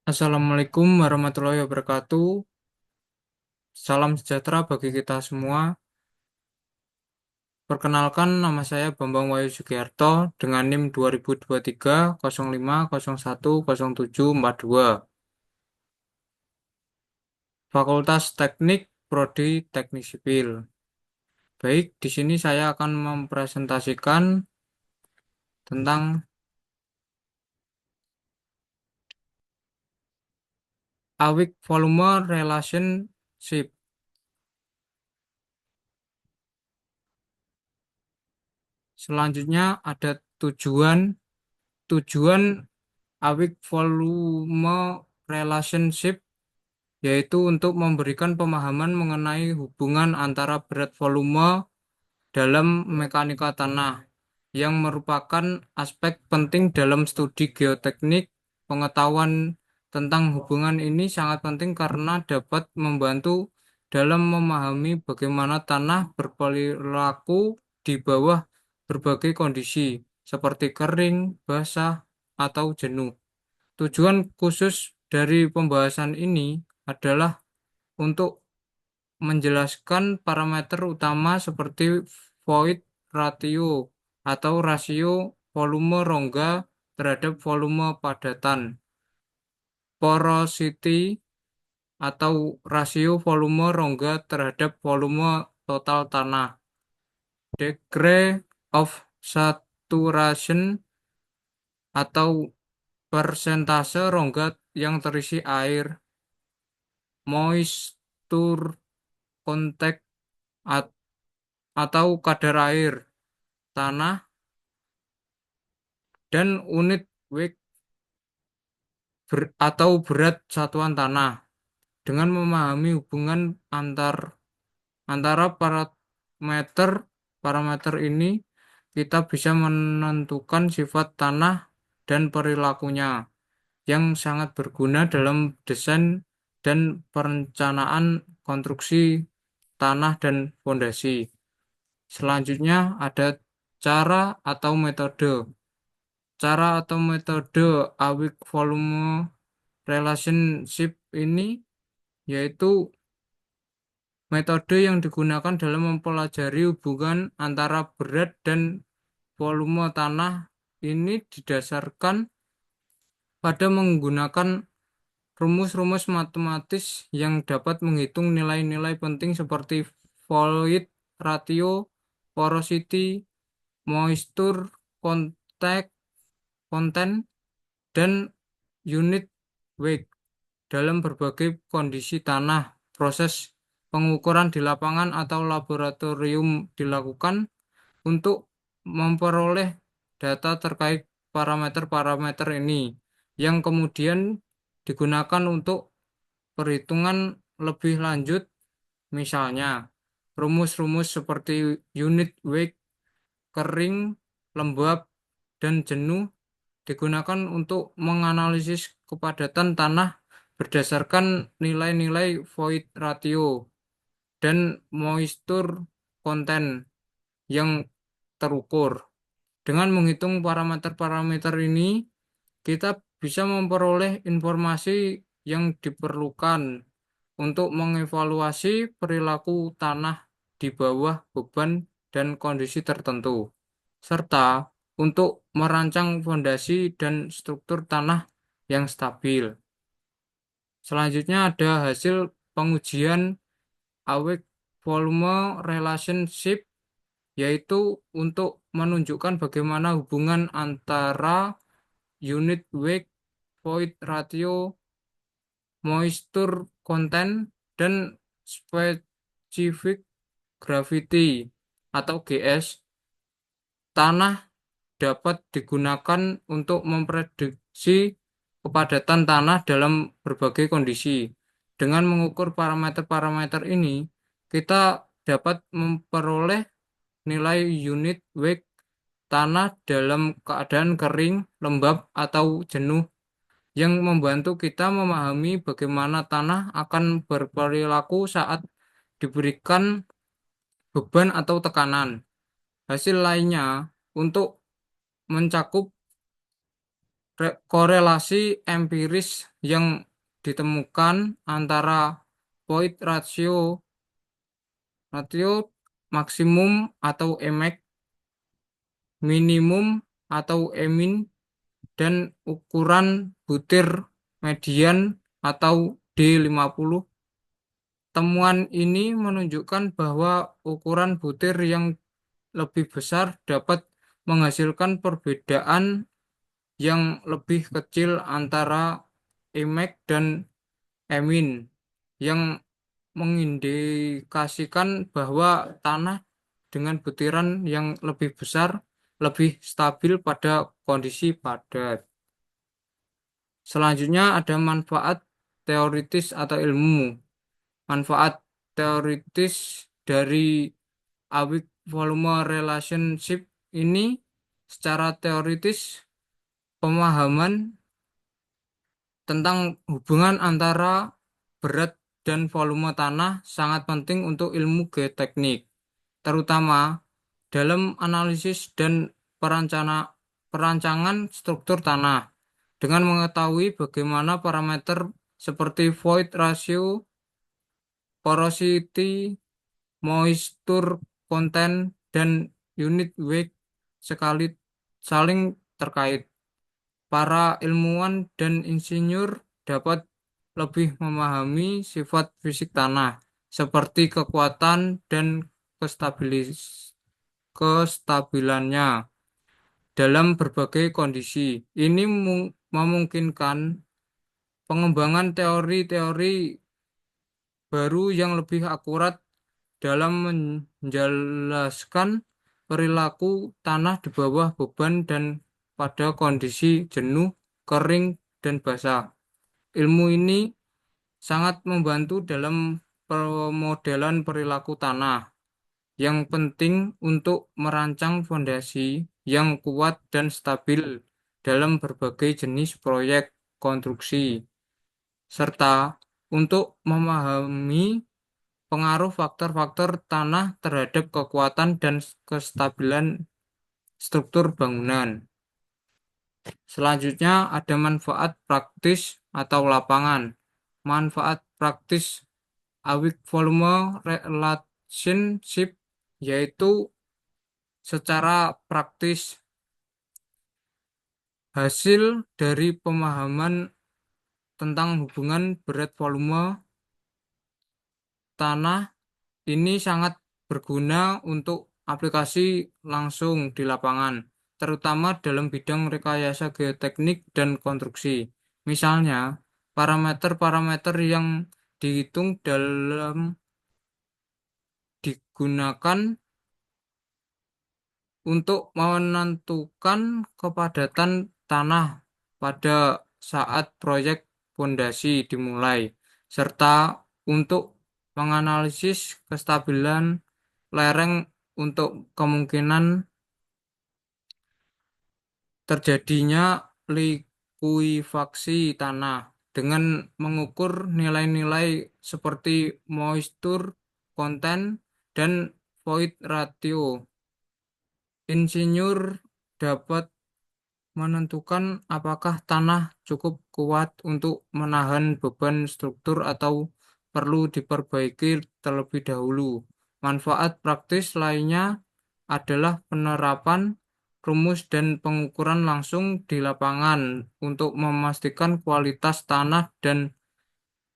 Assalamualaikum warahmatullahi wabarakatuh. Salam sejahtera bagi kita semua. Perkenalkan, nama saya Bambang Wahyu Sugiarto dengan NIM 2023 05 01 07 42. Fakultas Teknik Prodi Teknik Sipil. Baik, di sini saya akan mempresentasikan tentang awik volume relationship. Selanjutnya ada tujuan tujuan awik volume relationship, yaitu untuk memberikan pemahaman mengenai hubungan antara berat volume dalam mekanika tanah, yang merupakan aspek penting dalam studi geoteknik. Pengetahuan tentang hubungan ini sangat penting karena dapat membantu dalam memahami bagaimana tanah berperilaku di bawah berbagai kondisi, seperti kering, basah, atau jenuh. Tujuan khusus dari pembahasan ini adalah untuk menjelaskan parameter utama seperti void ratio atau rasio volume rongga terhadap volume padatan, porosity atau rasio volume rongga terhadap volume total tanah, degree of saturation atau persentase rongga yang terisi air, moisture content atau kadar air tanah, dan unit weight atau berat satuan tanah. Dengan memahami hubungan antara parameter parameter ini, kita bisa menentukan sifat tanah dan perilakunya, yang sangat berguna dalam desain dan perencanaan konstruksi tanah dan fondasi. Selanjutnya ada cara atau metode. Cara atau metode awik volume relationship ini yaitu metode yang digunakan dalam mempelajari hubungan antara berat dan volume tanah. Ini didasarkan pada menggunakan rumus-rumus matematis yang dapat menghitung nilai-nilai penting seperti void ratio, porosity, moisture contact content, dan unit weight dalam berbagai kondisi tanah. Proses pengukuran di lapangan atau laboratorium dilakukan untuk memperoleh data terkait parameter-parameter ini, yang kemudian digunakan untuk perhitungan lebih lanjut. Misalnya, rumus-rumus seperti unit weight, kering, lembab, dan jenuh digunakan untuk menganalisis kepadatan tanah berdasarkan nilai-nilai void ratio dan moisture content yang terukur. Dengan menghitung parameter-parameter ini, kita bisa memperoleh informasi yang diperlukan untuk mengevaluasi perilaku tanah di bawah beban dan kondisi tertentu, serta untuk merancang fondasi dan struktur tanah yang stabil. Selanjutnya ada hasil pengujian awake volume relationship, yaitu untuk menunjukkan bagaimana hubungan antara unit weight, void ratio, moisture content, dan specific gravity atau GS tanah dapat digunakan untuk memprediksi kepadatan tanah dalam berbagai kondisi. Dengan mengukur parameter-parameter ini, kita dapat memperoleh nilai unit weight tanah dalam keadaan kering, lembab, atau jenuh, yang membantu kita memahami bagaimana tanah akan berperilaku saat diberikan beban atau tekanan. Hasil lainnya untuk mencakup korelasi empiris yang ditemukan antara void ratio maksimum atau Emax, minimum atau Emin, dan ukuran butir median atau D50. Temuan ini menunjukkan bahwa ukuran butir yang lebih besar dapat menghasilkan perbedaan yang lebih kecil antara Emax dan Emin, yang mengindikasikan bahwa tanah dengan butiran yang lebih besar lebih stabil pada kondisi padat. Selanjutnya ada manfaat teoritis atau ilmu. Manfaat teoritis dari awik volume relationship ini, secara teoritis pemahaman tentang hubungan antara berat dan volume tanah sangat penting untuk ilmu geoteknik, terutama dalam analisis dan perancangan struktur tanah. Dengan mengetahui bagaimana parameter seperti void ratio, porosity, moisture content, dan unit weight sekali saling terkait, para ilmuwan dan insinyur dapat lebih memahami sifat fisik tanah, seperti kekuatan dan kestabilannya dalam berbagai kondisi. Ini memungkinkan pengembangan teori-teori baru yang lebih akurat dalam menjelaskan perilaku tanah di bawah beban dan pada kondisi jenuh, kering, dan basah. Ilmu ini sangat membantu dalam pemodelan perilaku tanah, yang penting untuk merancang fondasi yang kuat dan stabil dalam berbagai jenis proyek konstruksi, serta untuk memahami pengaruh faktor-faktor tanah terhadap kekuatan dan kestabilan struktur bangunan. Selanjutnya ada manfaat praktis atau lapangan. Manfaat praktis awik volume relationship yaitu secara praktis hasil dari pemahaman tentang hubungan berat volume tanah ini sangat berguna untuk aplikasi langsung di lapangan, terutama dalam bidang rekayasa geoteknik dan konstruksi. Misalnya, parameter-parameter yang dihitung dalam digunakan untuk menentukan kepadatan tanah pada saat proyek fondasi dimulai, serta untuk menganalisis kestabilan lereng untuk kemungkinan terjadinya likuifaksi tanah dengan mengukur nilai-nilai seperti moisture content dan void ratio. Insinyur dapat menentukan apakah tanah cukup kuat untuk menahan beban struktur atau perlu diperbaiki terlebih dahulu. Manfaat praktis lainnya adalah penerapan rumus dan pengukuran langsung di lapangan untuk memastikan kualitas tanah dan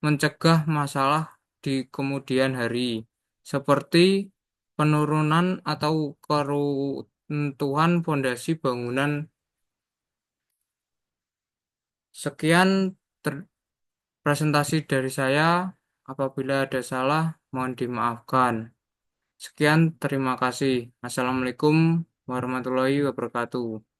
mencegah masalah di kemudian hari, seperti penurunan atau keruntuhan fondasi bangunan. Sekian presentasi dari saya. Apabila ada salah, mohon dimaafkan. Sekian, terima kasih. Assalamualaikum warahmatullahi wabarakatuh.